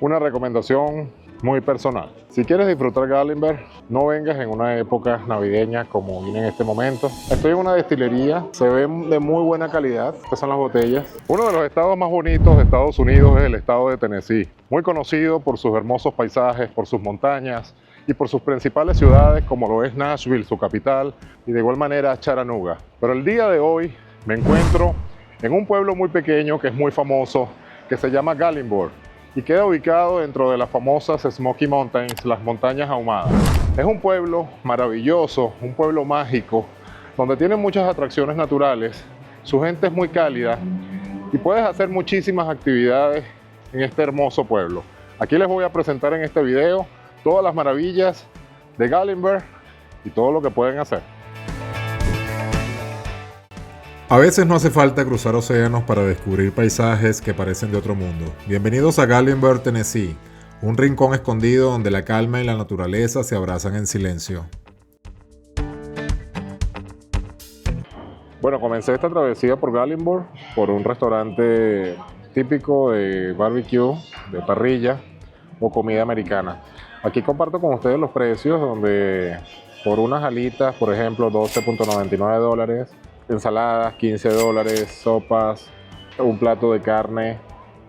una recomendación muy personal. Si quieres disfrutar Gatlinburg, no vengas en una época navideña como viene en este momento. Estoy en una destilería, se ven de muy buena calidad. Estas son las botellas. Uno de los estados más bonitos de Estados Unidos es el estado de Tennessee, muy conocido por sus hermosos paisajes, por sus montañas y por sus principales ciudades como lo es Nashville, su capital, y de igual manera Chattanooga. Pero el día de hoy me encuentro en un pueblo muy pequeño que es muy famoso, que se llama Gatlinburg, y queda ubicado dentro de las famosas Smoky Mountains, las montañas ahumadas. Es un pueblo maravilloso, un pueblo mágico, donde tiene muchas atracciones naturales, su gente es muy cálida y puedes hacer muchísimas actividades en este hermoso pueblo. Aquí les voy a presentar en este video todas las maravillas de Gatlinburg y todo lo que pueden hacer. A veces no hace falta cruzar océanos para descubrir paisajes que parecen de otro mundo. Bienvenidos a Gatlinburg, Tennessee, un rincón escondido donde la calma y la naturaleza se abrazan en silencio. Bueno, comencé esta travesía por Gatlinburg, por un restaurante típico de barbecue, de parrilla o comida americana. Aquí comparto con ustedes los precios, donde por unas alitas, por ejemplo, $12.99, ensaladas, $15, sopas, un plato de carne,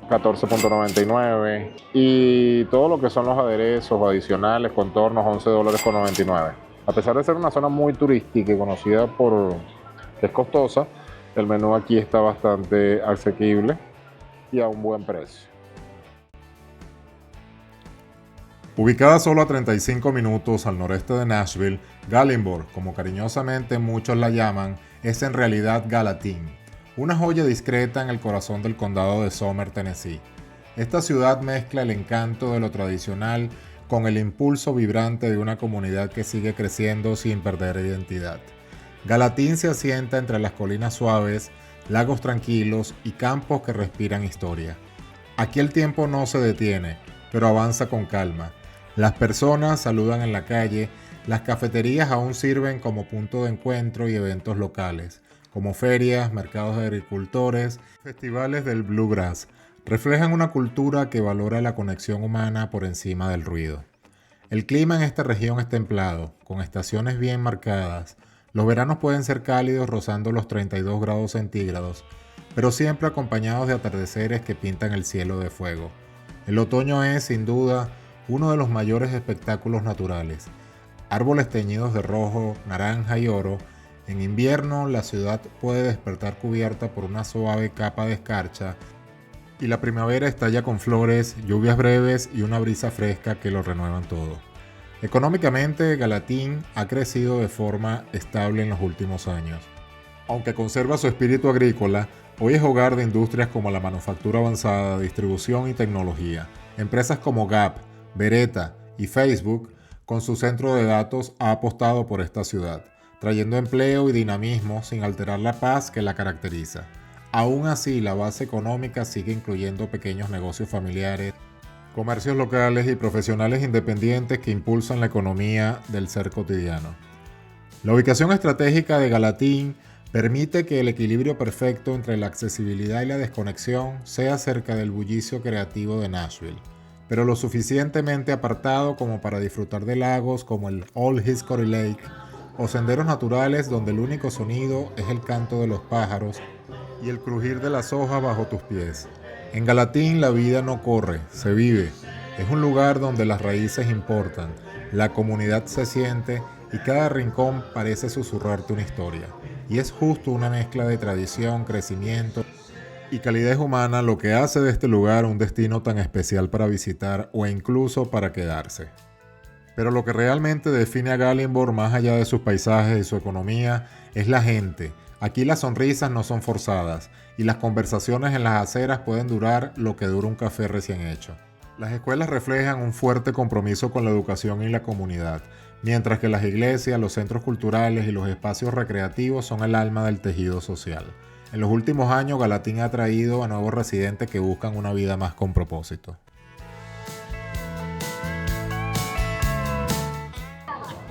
$14.99 y todo lo que son los aderezos adicionales, contornos, $11.99. A pesar de ser una zona muy turística y conocida por que es costosa, el menú aquí está bastante asequible y a un buen precio. Ubicada solo a 35 minutos al noreste de Nashville, Gatlinburg, como cariñosamente muchos la llaman, es en realidad Gallatin, una joya discreta en el corazón del condado de Sumner, Tennessee. Esta ciudad mezcla el encanto de lo tradicional con el impulso vibrante de una comunidad que sigue creciendo sin perder identidad. Gallatin se asienta entre las colinas suaves, lagos tranquilos y campos que respiran historia. Aquí el tiempo no se detiene, pero avanza con calma. Las personas saludan en la calle, las cafeterías aún sirven como punto de encuentro y eventos locales, como ferias, mercados de agricultores, festivales del bluegrass. Reflejan una cultura que valora la conexión humana por encima del ruido. El clima en esta región es templado, con estaciones bien marcadas. Los veranos pueden ser cálidos rozando los 32 grados centígrados, pero siempre acompañados de atardeceres que pintan el cielo de fuego. El otoño es, sin duda, uno de los mayores espectáculos naturales. Árboles teñidos de rojo, naranja y oro. En invierno, la ciudad puede despertar cubierta por una suave capa de escarcha y la primavera estalla con flores, lluvias breves y una brisa fresca que lo renuevan todo. Económicamente, Gallatin ha crecido de forma estable en los últimos años. Aunque conserva su espíritu agrícola, hoy es hogar de industrias como la manufactura avanzada, distribución y tecnología. Empresas como Gap, Beretta y Facebook, con su centro de datos, ha apostado por esta ciudad, trayendo empleo y dinamismo sin alterar la paz que la caracteriza. Aún así, la base económica sigue incluyendo pequeños negocios familiares, comercios locales y profesionales independientes que impulsan la economía del ser cotidiano. La ubicación estratégica de Gallatin permite que el equilibrio perfecto entre la accesibilidad y la desconexión sea cerca del bullicio creativo de Nashville, pero lo suficientemente apartado como para disfrutar de lagos como el Old Hickory Lake o senderos naturales donde el único sonido es el canto de los pájaros y el crujir de las hojas bajo tus pies. En Gallatin la vida no corre, se vive. Es un lugar donde las raíces importan, la comunidad se siente y cada rincón parece susurrarte una historia. Y es justo una mezcla de tradición, crecimiento y calidez humana lo que hace de este lugar un destino tan especial para visitar o incluso para quedarse. Pero lo que realmente define a Gatlinburg más allá de sus paisajes y su economía es la gente. Aquí las sonrisas no son forzadas y las conversaciones en las aceras pueden durar lo que dura un café recién hecho. Las escuelas reflejan un fuerte compromiso con la educación y la comunidad, mientras que las iglesias, los centros culturales y los espacios recreativos son el alma del tejido social. En los últimos años, Gallatin ha atraído a nuevos residentes que buscan una vida más con propósito.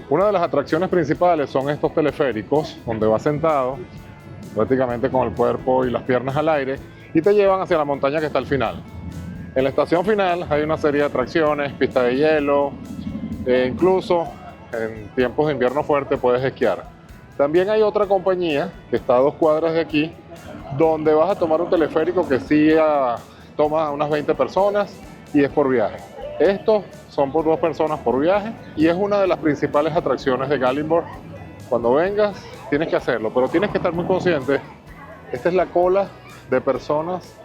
Una de las atracciones principales son estos teleféricos, donde vas sentado, prácticamente con el cuerpo y las piernas al aire, y te llevan hacia la montaña que está al final. En la estación final hay una serie de atracciones, pista de hielo, incluso en tiempos de invierno fuerte puedes esquiar. También hay otra compañía que está a 2 cuadras de aquí, donde vas a tomar un teleférico que sí toma unas 20 personas y es por viaje. Estos son por 2 personas por viaje y es una de las principales atracciones de Gatlinburg. Cuando vengas tienes que hacerlo, pero tienes que estar muy consciente. Esta es la cola de personas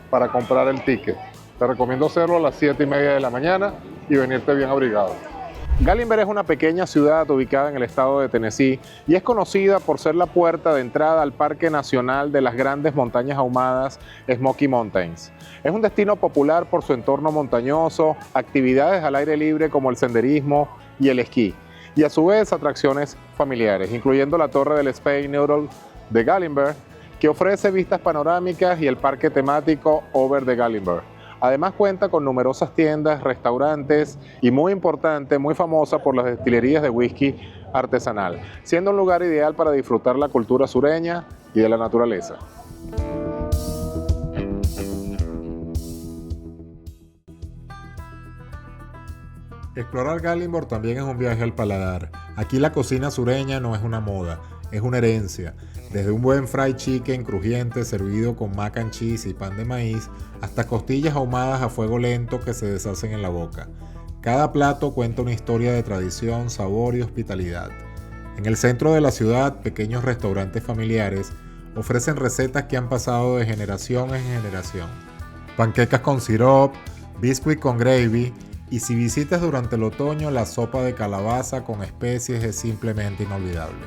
para comprar el ticket. Te recomiendo hacerlo a las 7:30 de la mañana y venirte bien abrigado. Gatlinburg es una pequeña ciudad ubicada en el estado de Tennessee y es conocida por ser la puerta de entrada al Parque Nacional de las Grandes Montañas Ahumadas Smoky Mountains. Es un destino popular por su entorno montañoso, actividades al aire libre como el senderismo y el esquí, y a su vez atracciones familiares, incluyendo la Torre del Space Needle de Gatlinburg, que ofrece vistas panorámicas, y el parque temático Over the Gatlinburg. Además cuenta con numerosas tiendas, restaurantes y, muy importante, muy famosa por las destilerías de whisky artesanal, siendo un lugar ideal para disfrutar la cultura sureña y de la naturaleza. Explorar Gatlinburg también es un viaje al paladar. Aquí la cocina sureña no es una moda, es una herencia. Desde un buen fried chicken crujiente servido con mac and cheese y pan de maíz, hasta costillas ahumadas a fuego lento que se deshacen en la boca. Cada plato cuenta una historia de tradición, sabor y hospitalidad. En el centro de la ciudad, pequeños restaurantes familiares ofrecen recetas que han pasado de generación en generación. Panquecas con sirop, biscuit con gravy, y si visitas durante el otoño, la sopa de calabaza con especies es simplemente inolvidable.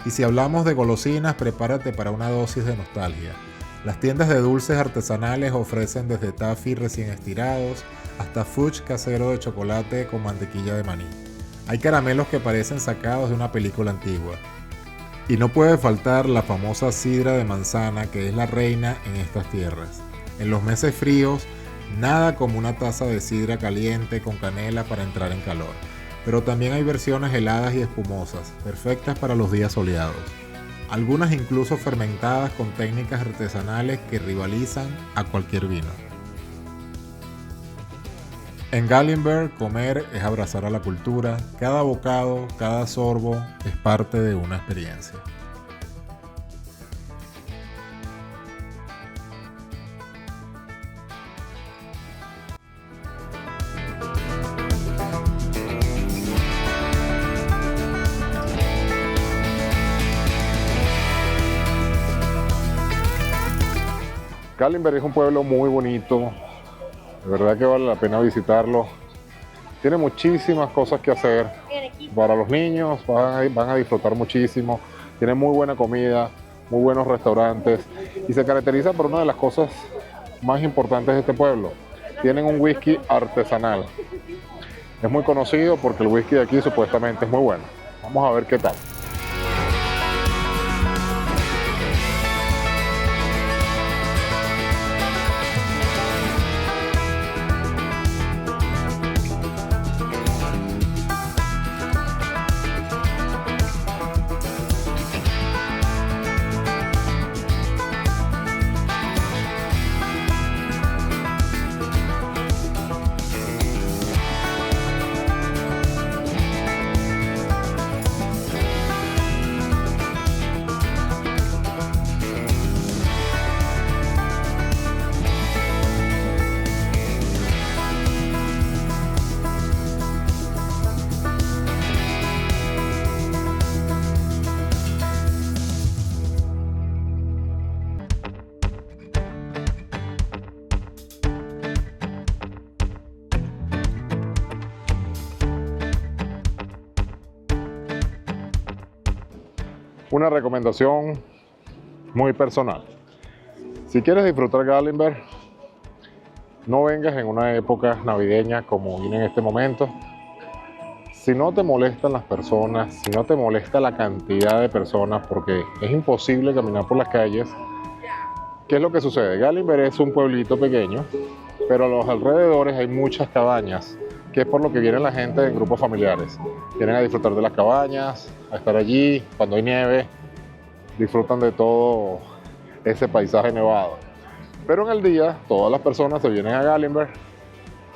Y si hablamos de golosinas, prepárate para una dosis de nostalgia. Las tiendas de dulces artesanales ofrecen desde taffy recién estirados hasta fudge casero de chocolate con mantequilla de maní. Hay caramelos que parecen sacados de una película antigua. Y no puede faltar la famosa sidra de manzana, que es la reina en estas tierras. En los meses fríos, nada como una taza de sidra caliente con canela para entrar en calor. Pero también hay versiones heladas y espumosas, perfectas para los días soleados. Algunas incluso fermentadas con técnicas artesanales que rivalizan a cualquier vino. En Gatlinburg, comer es abrazar a la cultura. Cada bocado, cada sorbo es parte de una experiencia. Gatlinburg es un pueblo muy bonito, de verdad que vale la pena visitarlo. Tiene muchísimas cosas que hacer. Para los niños van a disfrutar muchísimo. Tiene muy buena comida, muy buenos restaurantes y se caracteriza por una de las cosas más importantes de este pueblo. Tienen un whisky artesanal. Es muy conocido porque el whisky de aquí supuestamente es muy bueno. Vamos a ver qué tal. Una recomendación muy personal. Si quieres disfrutar Gatlinburg, no vengas en una época navideña como viene en este momento. Si no te molestan las personas, si no te molesta la cantidad de personas, porque es imposible caminar por las calles, ¿qué es lo que sucede? Gatlinburg es un pueblito pequeño, pero a los alrededores hay muchas cabañas, que es por lo que viene la gente en grupos familiares. Vienen a disfrutar de las cabañas, a estar allí, cuando hay nieve, disfrutan de todo ese paisaje nevado. Pero en el día, todas las personas se vienen a Gatlinburg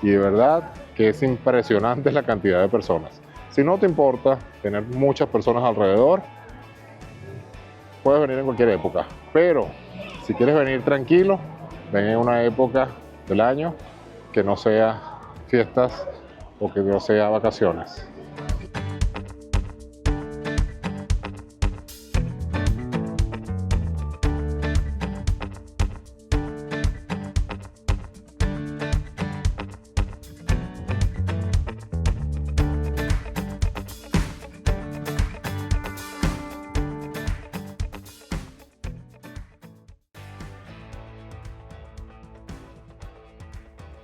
y de verdad que es impresionante la cantidad de personas. Si no te importa tener muchas personas alrededor, puedes venir en cualquier época, pero si quieres venir tranquilo, ven en una época del año que no sea fiestas o que no sea vacaciones.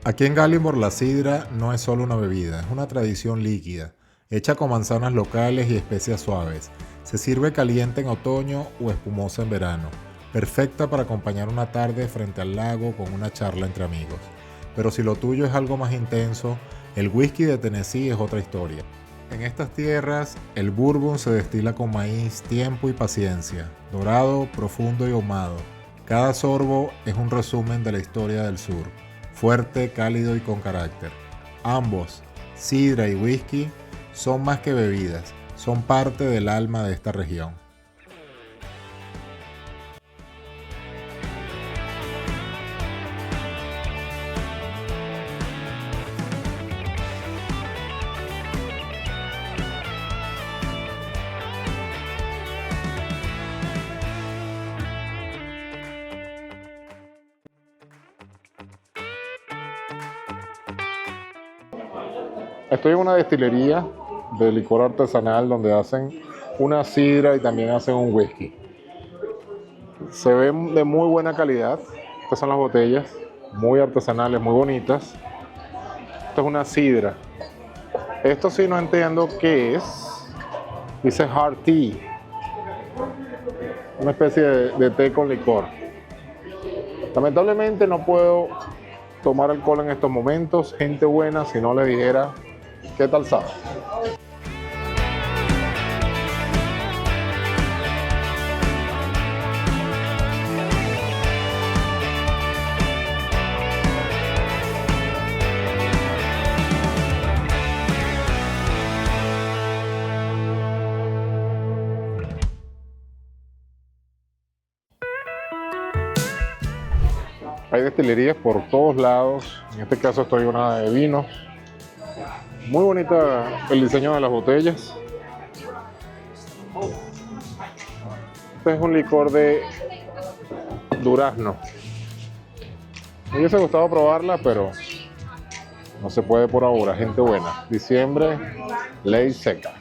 Aquí en Gallimore la sidra no es solo una bebida, es una tradición líquida, hecha con manzanas locales y especias suaves. Se sirve caliente en otoño o espumosa en verano, perfecta para acompañar una tarde frente al lago con una charla entre amigos. Pero si lo tuyo es algo más intenso, el whisky de Tennessee es otra historia. En estas tierras, el bourbon se destila con maíz, tiempo y paciencia, dorado, profundo y ahumado. Cada sorbo es un resumen de la historia del sur. Fuerte, cálido y con carácter. Ambos, sidra y whisky, son más que bebidas, son parte del alma de esta región. Estoy en una destilería de licor artesanal donde hacen una sidra y también hacen un whisky. Se ven de muy buena calidad. Estas son las botellas, muy artesanales, muy bonitas. Esto es una sidra. Esto sí no entiendo qué es. Dice hard tea. Una especie de té con licor. Lamentablemente no puedo tomar alcohol en estos momentos. Gente buena, si no le dijera, ¿qué tal sabe? Hay destilerías por todos lados. En este caso estoy en una de vinos. Muy bonita el diseño de las botellas. Este es un licor de durazno. Me hubiese gustado probarla, pero no se puede por ahora. Gente buena. Diciembre, ley seca.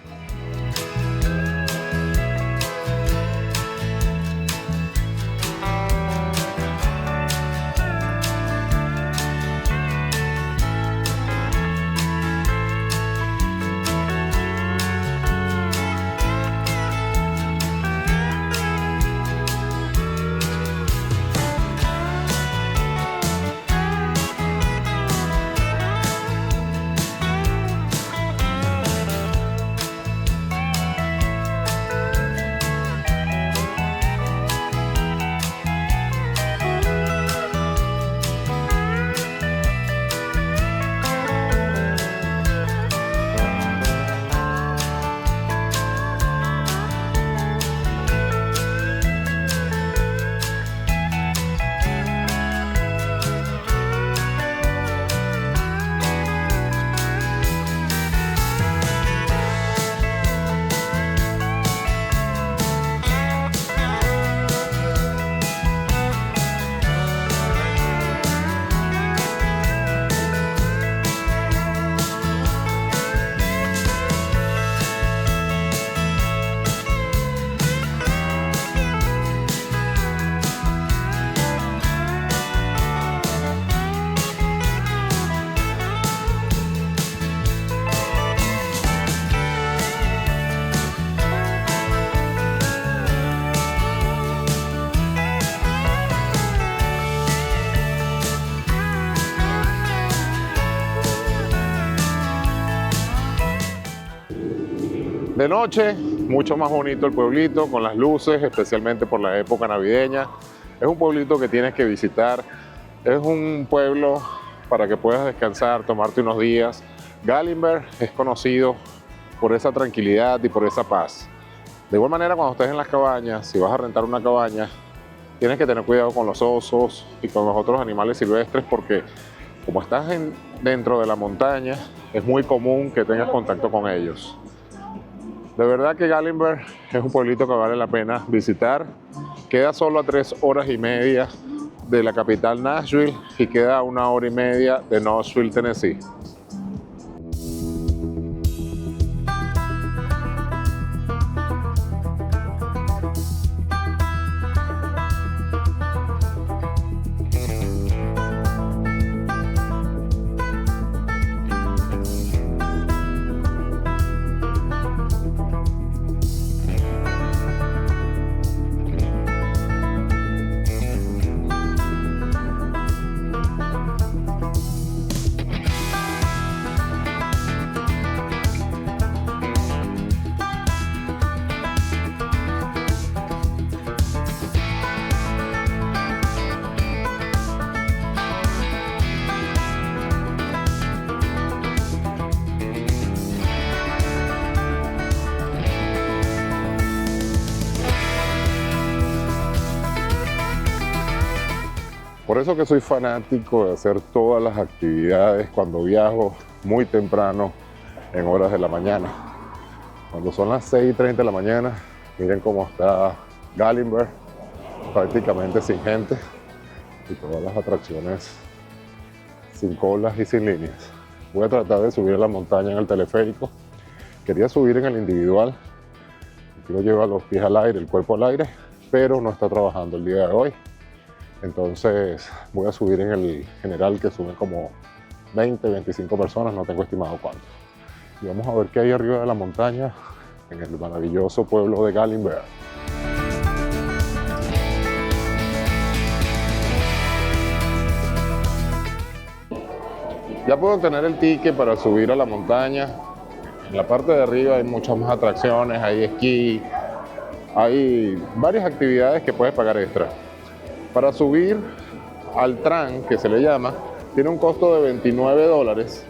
De noche, mucho más bonito el pueblito, con las luces, especialmente por la época navideña. Es un pueblito que tienes que visitar. Es un pueblo para que puedas descansar, tomarte unos días. Gatlinburg es conocido por esa tranquilidad y por esa paz. De igual manera, cuando estés en las cabañas, si vas a rentar una cabaña, tienes que tener cuidado con los osos y con los otros animales silvestres porque como estás dentro de la montaña, es muy común que tengas contacto con ellos. De verdad que Gatlinburg es un pueblito que vale la pena visitar. Queda solo a 3 horas y media de la capital Nashville y queda a 1 hora y media de Knoxville, Tennessee. Por eso que soy fanático de hacer todas las actividades cuando viajo muy temprano en horas de la mañana. Cuando son las 6:30 de la mañana, miren cómo está Gatlinburg, prácticamente sin gente y todas las atracciones sin colas y sin líneas. Voy a tratar de subir a la montaña en el teleférico. Quería subir en el individual, quiero llevar los pies al aire, el cuerpo al aire, pero no está trabajando el día de hoy. Entonces voy a subir en el general que suben como 20, 25 personas, no tengo estimado cuánto. Y vamos a ver qué hay arriba de la montaña en el maravilloso pueblo de Gatlinburg. Ya puedo tener el ticket para subir a la montaña. En la parte de arriba hay muchas más atracciones, hay esquí, hay varias actividades que puedes pagar extra. Para subir al tram, que se le llama, tiene un costo de $29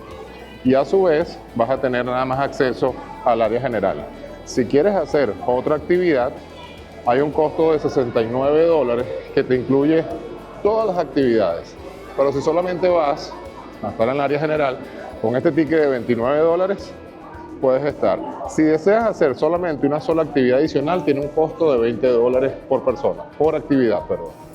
y a su vez vas a tener nada más acceso al área general. Si quieres hacer otra actividad, hay un costo de $69 que te incluye todas las actividades. Pero si solamente vas a estar en el área general, con este ticket de $29 puedes estar. Si deseas hacer solamente una sola actividad adicional, tiene un costo de $20 por persona, por actividad, perdón.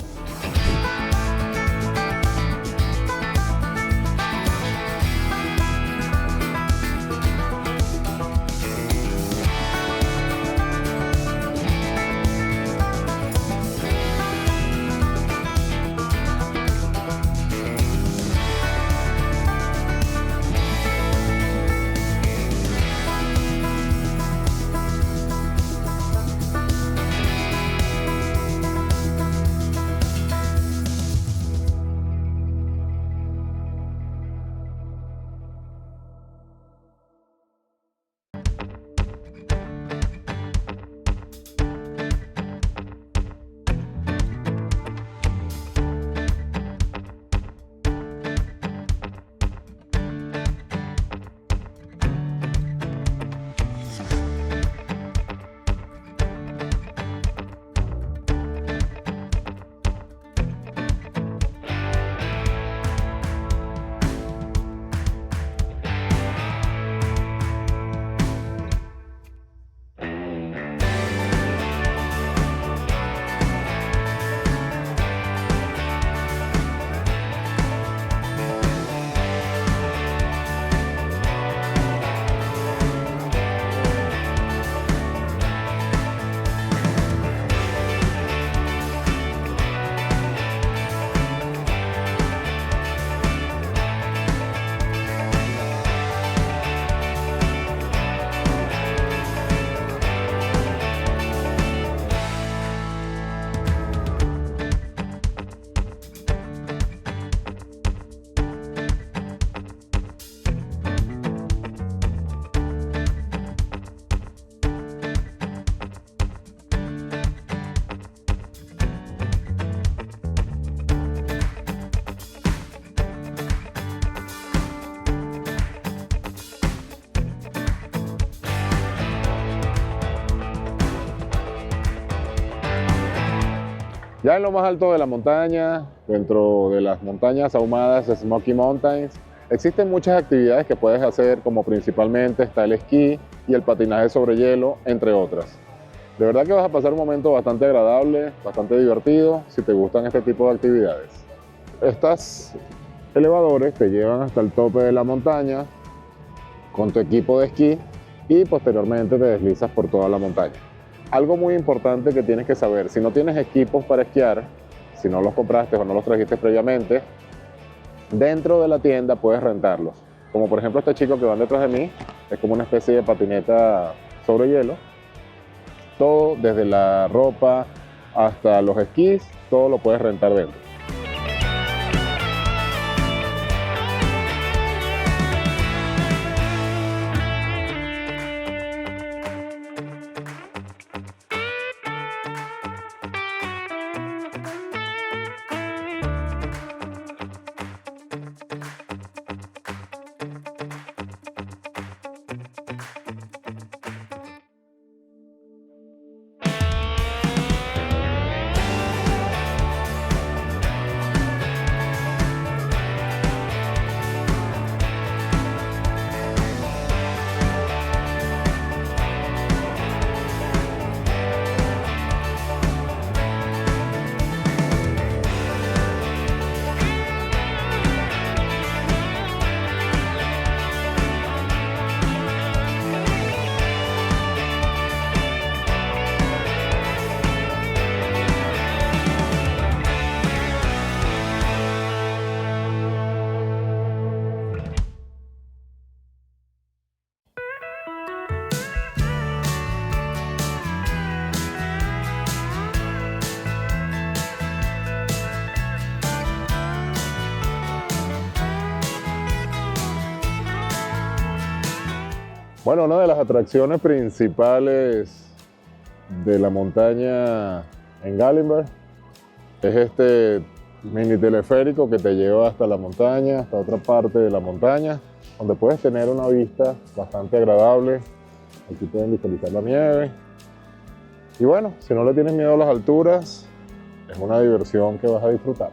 Ya en lo más alto de la montaña, dentro de las montañas ahumadas de Smoky Mountains, existen muchas actividades que puedes hacer, como principalmente está el esquí y el patinaje sobre hielo, entre otras. De verdad que vas a pasar un momento bastante agradable, bastante divertido, si te gustan este tipo de actividades. Estos elevadores te llevan hasta el tope de la montaña con tu equipo de esquí y posteriormente te deslizas por toda la montaña. Algo muy importante que tienes que saber: si no tienes equipos para esquiar, si no los compraste o no los trajiste previamente, dentro de la tienda puedes rentarlos. Como por ejemplo este chico que van detrás de mí, es como una especie de patineta sobre hielo. Todo, desde la ropa hasta los esquís, todo lo puedes rentar dentro. Bueno, una de las atracciones principales de la montaña en Gatlinburg es este mini teleférico que te lleva hasta la montaña, hasta otra parte de la montaña, donde puedes tener una vista bastante agradable. Aquí pueden visualizar la nieve. Y bueno, si no le tienes miedo a las alturas, es una diversión que vas a disfrutar.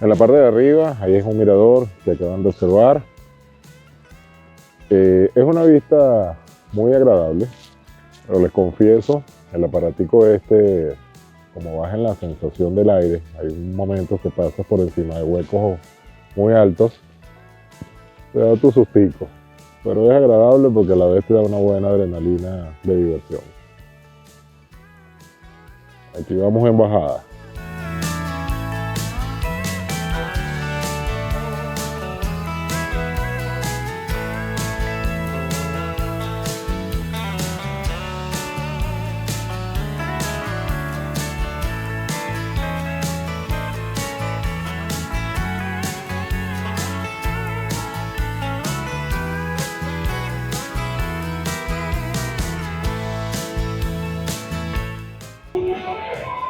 En la parte de arriba, ahí es un mirador que acaban de observar. Es una vista muy agradable, pero les confieso, el aparatico este, como baja en la sensación del aire, hay momentos que pasas por encima de huecos muy altos, te da tu sustico, pero es agradable porque a la vez te da una buena adrenalina de diversión. Aquí vamos en bajada.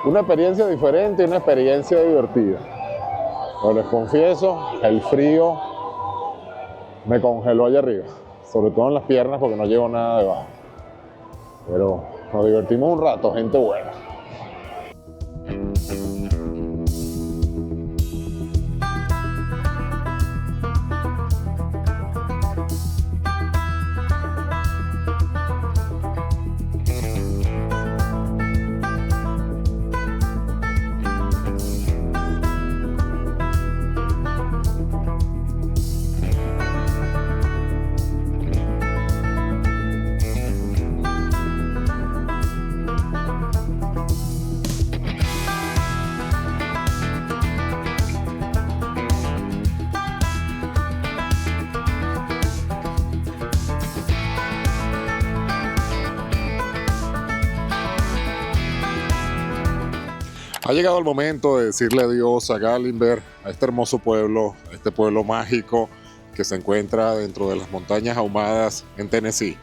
Una experiencia diferente y una experiencia divertida. Pero les confieso, el frío me congeló allá arriba, sobre todo en las piernas porque no llevo nada debajo. Pero nos divertimos un rato, gente buena. Ha llegado el momento de decirle adiós a Gatlinburg, a este hermoso pueblo, a este pueblo mágico que se encuentra dentro de las montañas ahumadas en Tennessee.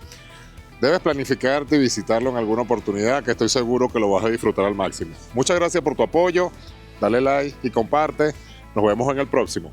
Debes planificarte y visitarlo en alguna oportunidad, que estoy seguro que lo vas a disfrutar al máximo. Muchas gracias por tu apoyo, dale like y comparte. Nos vemos en el próximo.